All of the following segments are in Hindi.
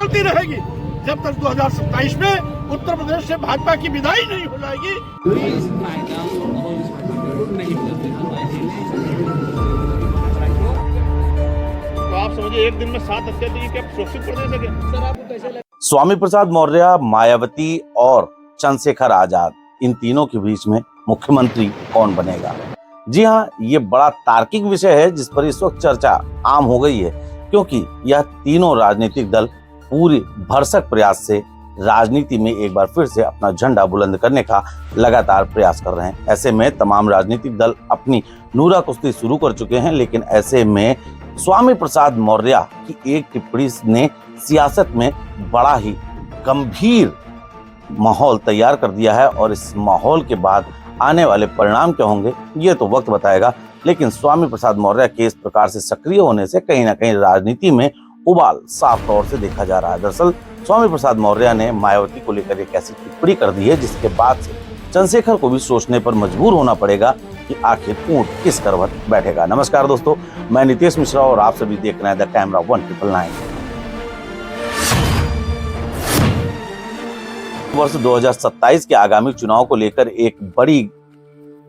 चलती रहेगी जब तक 2027 में उत्तर प्रदेश से भाजपा की विदाई नहीं हो जाएगी। तो आप समझिए एक दिन में 7 हत्या तो ये क्या सुरक्षित प्रदेश है क्या? सर आपको कैसे लगा? स्वामी प्रसाद मौर्य, मायावती और चंद्रशेखर आजाद, इन तीनों के बीच में मुख्यमंत्री कौन बनेगा? जी हाँ, ये बड़ा तार्किक विषय है जिस पर इस वक्त चर्चा आम हो गई है, क्योंकि यह तीनों राजनीतिक दल पूरी भरसक प्रयास से राजनीति में एक बार फिर से अपना झंडा बुलंद करने का लगातार प्रयास कर रहे हैं। ऐसे में तमाम राजनीतिक दल अपनी नूरा कुश्ती शुरू कर चुके हैं, लेकिन ऐसे में स्वामी प्रसाद मौर्य की एक टिप्पणी ने सियासत में बड़ा ही गंभीर माहौल तैयार कर दिया है, और इस माहौल के बाद आने वाले परिणाम क्या होंगे ये तो वक्त बताएगा। लेकिन स्वामी प्रसाद मौर्य के इस प्रकार से सक्रिय होने से कहीं ना कहीं राजनीति में उबाल साफ तौर से देखा जा रहा है। दरअसल स्वामी प्रसाद मौर्य ने मायावती को लेकर एक ऐसी टिप्पणी कर दी है जिसके बाद से चंद्रशेखर को भी सोचने पर मजबूर होना पड़ेगा कि आखिर ऊंट किस करवट बैठेगा। नमस्कार दोस्तों, मैं नितेश मिश्रा और आप सभी देख रहे हैं द कैमरा 1999। वर्ष 2027 के आगामी चुनाव को लेकर एक बड़ी,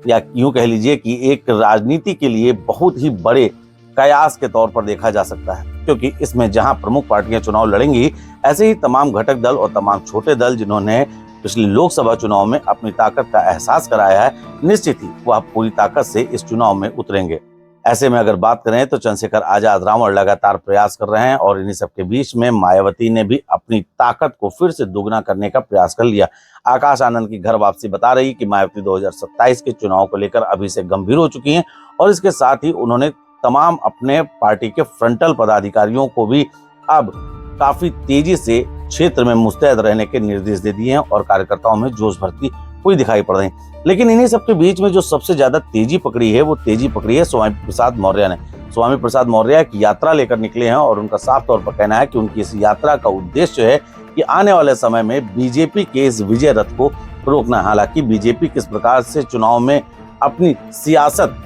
या यूं कह लीजिए कि एक राजनीति के लिए बहुत ही बड़े कयास के तौर पर देखा जा सकता है, क्योंकि इसमें जहां प्रमुख पार्टियां चुनाव लड़ेंगी, ऐसे ही तमाम घटक दल और तमाम छोटे दल जिन्होंने पिछले लोकसभा चुनाव में अपनी ताकत का एहसास कराया है, निश्चित ही वह पूरी ताकत से इस चुनाव में उतरेंगे। ऐसे में अगर बात करें तो चंद्रशेखर आजाद, रावण लगातार प्रयास कर रहे हैं, और इन्हीं सबके बीच में मायावती ने भी अपनी ताकत को फिर से दुगना करने का प्रयास कर लिया। आकाश आनंद की घर वापसी बता रही कि मायावती 2027 के चुनाव को लेकर अभी से गंभीर हो चुकी हैं, और इसके साथ ही उन्होंने तमाम अपने पार्टी के फ्रंटल पदाधिकारियों को भी अब काफी तेजी से क्षेत्र में मुस्तैद रहने के निर्देश दे दिए हैं, और कार्यकर्ताओं में जोश भरती हुई दिखाई पड़ रही है। लेकिन इन्हीं सबके बीच में जो सबसे ज्यादा तेजी पकड़ी है, वो तेजी पकड़ी है स्वामी प्रसाद मौर्य ने। स्वामी प्रसाद मौर्य की यात्रा लेकर निकले हैं, और उनका साफ तौर पर कहना है कि उनकी इस यात्रा का उद्देश्य है कि आने वाले समय में बीजेपी के इस विजय रथ को रोकना। हालांकि बीजेपी किस प्रकार से चुनाव में अपनी सियासत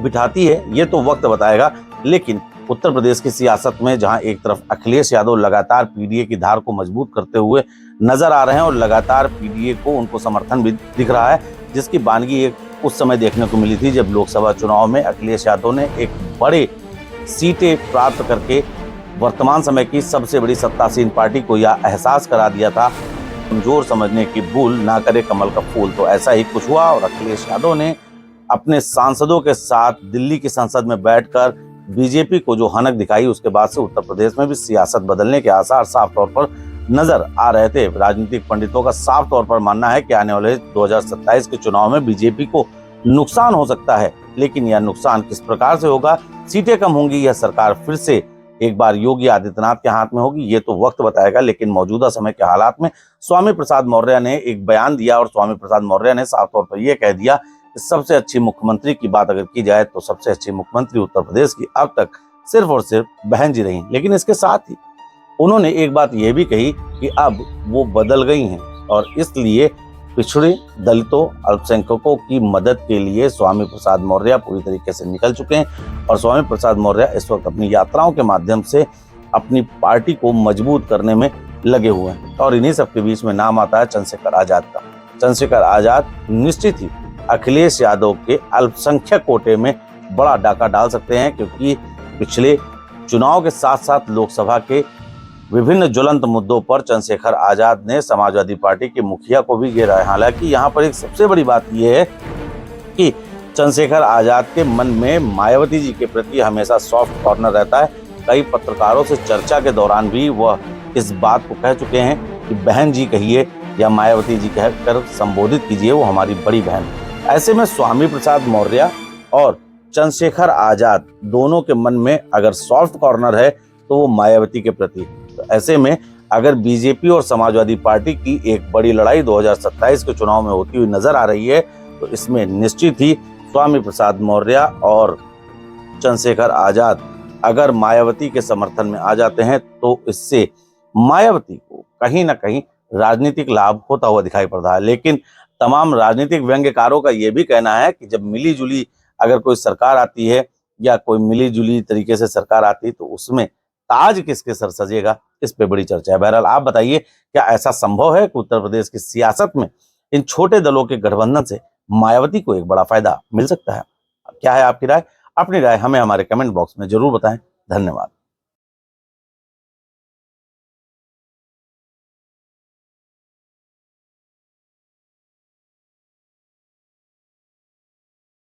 बिठाती है ये तो वक्त बताएगा, लेकिन उत्तर प्रदेश की सियासत में जहां एक तरफ अखिलेश यादव लगातार पीडीए की धार को मजबूत करते हुए नजर आ रहे हैं, और लगातार पीडीए को उनको समर्थन भी दिख रहा है, जिसकी बानगी एक उस समय देखने को मिली थी जब लोकसभा चुनाव में अखिलेश यादव ने एक बड़े सीटें प्राप्त करके वर्तमान समय की सबसे बड़ी सत्तासीन पार्टी को यह एहसास करा दिया था, कमजोर समझने की भूल ना करे कमल का फूल। तो ऐसा ही कुछ हुआ, और अखिलेश यादव ने अपने सांसदों के साथ दिल्ली की संसद में बैठकर बीजेपी को जो हनक दिखाई, उसके बाद से उत्तर प्रदेश में भी सियासत बदलने के आसार साफ तौर पर नजर आ रहे थे। राजनीतिक पंडितों का साफ तौर पर मानना है कि आने वाले 2027 के चुनाव में बीजेपी को नुकसान हो सकता है, लेकिन यह नुकसान किस प्रकार से होगा, सीटें कम होंगी, यह सरकार फिर से एक बार योगी आदित्यनाथ के हाथ में होगी, ये तो वक्त बताएगा। लेकिन मौजूदा समय के हालात में स्वामी प्रसाद मौर्य ने एक बयान दिया, और स्वामी प्रसाद मौर्य ने साफ तौर पर यह कह दिया सबसे अच्छी मुख्यमंत्री की बात अगर की जाए तो सबसे अच्छी मुख्यमंत्री उत्तर प्रदेश की अब तक सिर्फ और सिर्फ बहन जी रही। लेकिन इसके साथ ही उन्होंने एक बात यह भी कही कि अब वो बदल गई हैं, और इसलिए पिछड़े दलितों, अल्पसंख्यकों की मदद के लिए स्वामी प्रसाद मौर्य पूरी तरीके से निकल चुके हैं। और स्वामी प्रसाद मौर्य इस वक्त अपनी यात्राओं के माध्यम से अपनी पार्टी को मजबूत करने में लगे हुए हैं, और इन्हीं सबके बीच में नाम आता है चंद्रशेखर आजाद का। चंद्रशेखर आजाद निश्चित ही अखिलेश यादव के अल्पसंख्यक कोटे में बड़ा डाका डाल सकते हैं, क्योंकि पिछले चुनाव के साथ साथ लोकसभा के विभिन्न ज्वलंत मुद्दों पर चंद्रशेखर आजाद ने समाजवादी पार्टी के मुखिया को भी घेरा है। हालांकि यहाँ पर एक सबसे बड़ी बात यह है कि चंद्रशेखर आजाद के मन में मायावती जी के प्रति हमेशा सॉफ्ट कॉर्नर रहता है। कई पत्रकारों से चर्चा के दौरान भी वह इस बात को कह चुके हैं कि बहन जी कहिए या मायावती जी कहकर संबोधित कीजिए, वो हमारी बड़ी बहन है। ऐसे में स्वामी प्रसाद मौर्य और चंद्रशेखर आजाद दोनों के मन में अगर सॉफ्ट कॉर्नर है तो वो मायावती के प्रति। तो ऐसे में अगर बीजेपी और समाजवादी पार्टी की एक बड़ी लड़ाई 2027 के चुनाव में होती हुई नजर आ रही है, तो इसमें निश्चित ही स्वामी प्रसाद मौर्य और चंद्रशेखर आजाद अगर मायावती के समर्थन में आ जाते हैं तो इससे मायावती को कहीं ना कहीं राजनीतिक लाभ होता हुआ दिखाई पड़ रहा है। लेकिन तमाम राजनीतिक व्यंग्यकारों का यह भी कहना है कि जब मिली जुली अगर कोई सरकार आती है या कोई मिली जुली तरीके से सरकार आती है तो उसमें ताज किसके सर सजेगा, इस पे बड़ी चर्चा है। बहरहाल आप बताइए, क्या ऐसा संभव है कि उत्तर प्रदेश की सियासत में इन छोटे दलों के गठबंधन से मायावती को एक बड़ा फायदा मिल सकता है? क्या है आपकी राय? अपनी राय हमें हमारे कमेंट बॉक्स में जरूर बताएं। धन्यवाद।